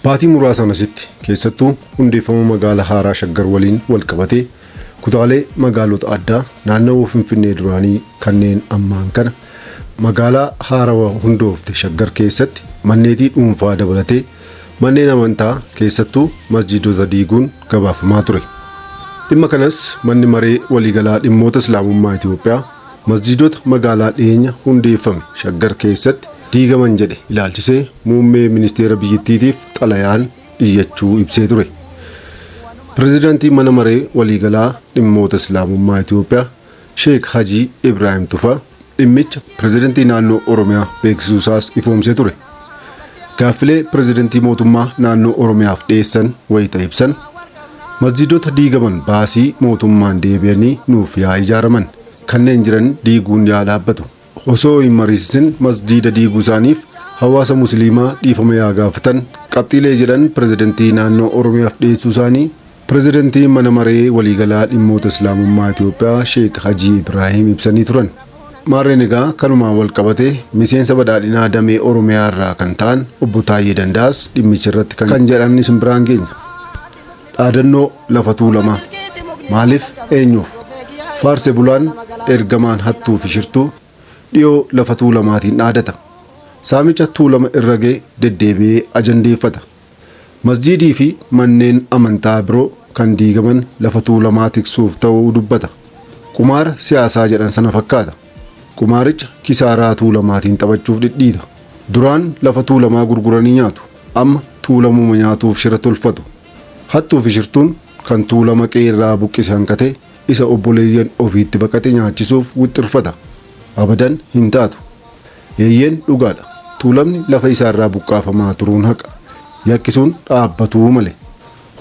Baatii muraasaan asitti keessattuu hundeeffama magaalaa haaraa Shaggar waliin wal qabatee kutaalee magaalota addaa naannawaa Finfinnee duraanii kanneen ammaan kana magaalaa haarawaa hundoofte Shaggar keessatti manneetii dhuunfaa dabalatee manneen amantaa keessattuu masjiidota diiguun gabaafamaa ture. Dhimma kanas manni maree waliigalaa dhimmoota Islaamummaa Itoophiyaa masjiidota magaalaa dhiyeenya hundeeffame Shaggar keessatti diigaman jedhe ilaalchisee muummee ministeera biyyattiitiif xalayaan iyyachuu ibsee ture. Pireezidaantii mana maree waliigalaa dhimmoota Islaamummaa Itoophiyaa Sheek Hajii Ibrahim Tufaa dhimmicha pireezidaantii naannoo Oromiyaa beeksisuusaas ifoomsee ture. Gaaffilee pireezidaantii mootummaa naannoo Oromiyaaf dhiyeessan wayita ibsan masjiidota diigaman baasii mootummaan deebi'anii nuuf yaa ijaaraman kanneen jiran diiguun yaa dhaabbatu. Osoo hin mariisisin masjiida diiguu isaaniif hawaasa musliimaa dhiifama yaa gaafatan qabxiilee jedhan pireezidaantii naannoo Oromiyaaf dhiyeessuu isaanii pireezidaantii mana maree waliigalaa dhimmoota Islaamummaa Itoophiyaa Sheek Hajii Ibrahim ibsanii turan. Maarreen egaa kanumaan wal qabatee miseensa badhaadhinaa damee Oromiyaa irraa kan ta'an obbo Taayyee Danda'aas dhimmicha irratti kan jedhan isin biraan geenya. Dhaadannoo lafa tuulamaa maaliif eenyuuf faarse bulaan ergamaan hattuu fi shirtuu dhiyoo lafa tuulamaatiin dhaadata. Saamicha tuulama irra ga'e deddeebi'ee ajandeeffata. Masjiidii fi manneen amantaa biroo kan diigaman lafa tuulamaa tiksuuf ta'uu dubbata. Qumaara siyaasaa jedhan sana fakkaata. Qumaaricha kisaaraa tuulamaatiin taphachuuf dhidhiita. Duraan lafa tuulamaa gurguranii nyaatu. Amma tuulamuma nyaatuuf shira tolfatu. Hattuu fi shirtuun kan tuulama qeerraa buqqise hanqate isa obboleeyyan ofiitti baqate nyaachisuuf wixxirfata. Abadan hin taatu. Eeyyeen dhugaadha. Tuulamni lafa isaarraa buqqaafamaa turuun haqa. Yakkisuun dhaabbatuu malee.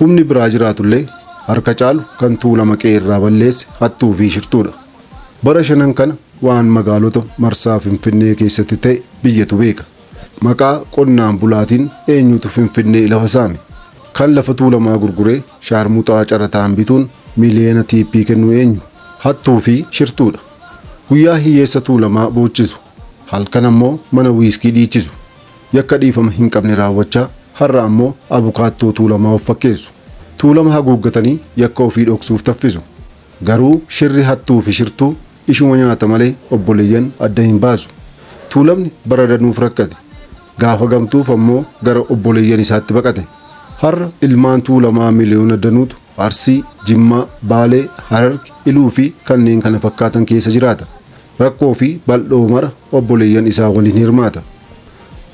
Humni biraa jiraatullee harka caalu kan tuulama qeerraa balleesse hattuu fi shirtuudha. Bara shanan kana waan magaalota marsaa Finfinnee keessatti ta'e biyyatu beeka. Maqaa qonnaan bulaatiin eenyutu Finfinnee lafa saame? Kan lafa tuulamaa gurguree shaarmuxaa carataan bituun miliyoona tiippii kennu eenyu? Hattuu fi shirtuudha. Guyyaa hiyyeessa tuulamaa boochisu halkan ammoo mana wiiskii dhiichisu yakka dhiifama hin qabne raawwachaa har'a ammoo abukaattoo tuulamaa of fakkeessu. Tuulama haguuggatanii yakka ofii dhoksuuf taffisu. Garuu shirri hattuu fi shirtuu ishuma nyaata malee obboleeyyan adda hin baasu. Tuulamni bara danuuf rakkate gaafa gamtuuf ammoo gara obboleeyyan isaatti baqate. Har'a ilmaan tuulamaa miliyoona danuutu Arsii, Jimmaa, Baalee, Hararge, Iluu fi kanneen kana fakkaatan keessa jiraata. Rakkoo fi bal'oo mara obboleeyyan isaa waliin hirmaata.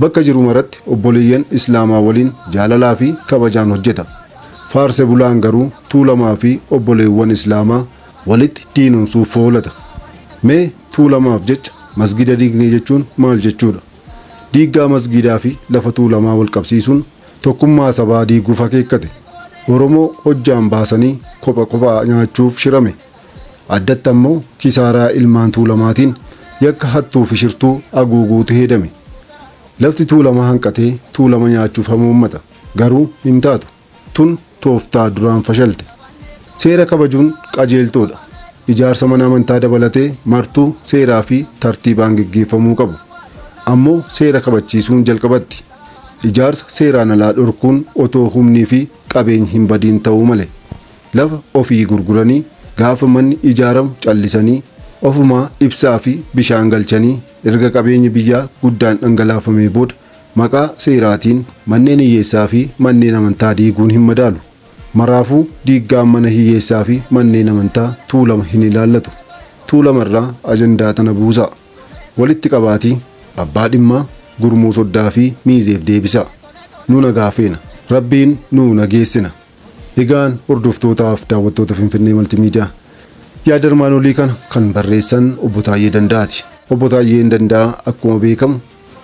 Bakka jiru maratti obboleeyyan Islaamaa waliin jaalalaa fi kabajaan hojjeta. Faarse bulaan garuu tuulamaa fi obboleewwan Islaamaa walitti diinumsuuf oolata. Mee tuulamaaf jecha masgida diignee jechuun maal jechuudha? Diiggaa masgidaa fi lafa tuulamaa wal qabsiisuun tokkummaa sabaa diiguuf akeekkate. Oromoo hojjaan baasanii kopha kophaa nyaachuuf shirame. Addatti ammoo kisaaraa ilmaan tuulamaatiin yakka hattuu fi shirtuu haguuguutu hedame. Lafti tuulamaa hanqatee tuulama nyaachuuf hamuummata. Garuu hin taatu. Tun tooftaa duraan fashalte. Seera kabajuun qajeeltoodha. Ijaarsa mana amantaa dabalatee martuu seeraa fi tartiibaan geggeeffamuu qabu. Ammoo seera kabachiisuun jalqabatti. Ijaarsa seeraan alaa dhorkuun otoo humnii fi qabeenyi hin badiin ta'uu malee. Lafa ofii gurguranii gaafa manni ijaaramu callisanii ofumaa ibsaa fi bishaan galchanii erga qabeenyi biyyaa guddaan dhangalaafamee booda maqaa seeraatiin manneen hiyyeessaa fi manneen amantaa diiguun hin madaalu. Maraafuu diiggaan mana hiyyeessaa fi manneen amantaa tuulama hin ilaallatu. Tuulamarraa ajandaa tana buusaa. Walitti qabaatii abbaa dhimmaa gurmuu soddaa fi miizeef deebisaa. Nu nagaa feena. Rabbiin nu nageessina. Egaan hordoftootaaf daawwattoota Finfinnee Maltiimiidiyaa yaada armaan olii kana kan barreessan obbo Taayyee Danda'aati. Obbo Taayyeen Danda'aa akkuma beekamu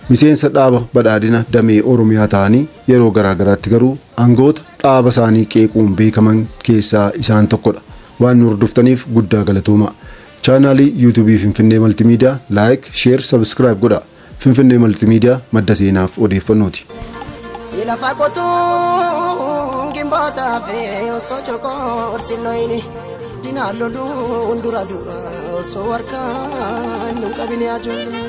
miseensa dhaaba badhaadhina damee Oromiyaa ta'anii yeroo garaagaraatti garuu aangoota dhaaba isaanii qeequun beekaman keessaa isaan tokkodha. Waan nu hordoftaniif guddaa galatoomaa. Chaanaalii yuutuubii Finfinnee Maltiimiidiyaa laayik, sheer, sabskiraayib godhaa. Finfinnee Maltiimiidiyaa madda seenaaf odeeffannooti. Ilafa qotuun gimbootaa fi osoo coqorsiloyini dinaaloluu hundura dura osoo harkaan nun qabine ajoollee.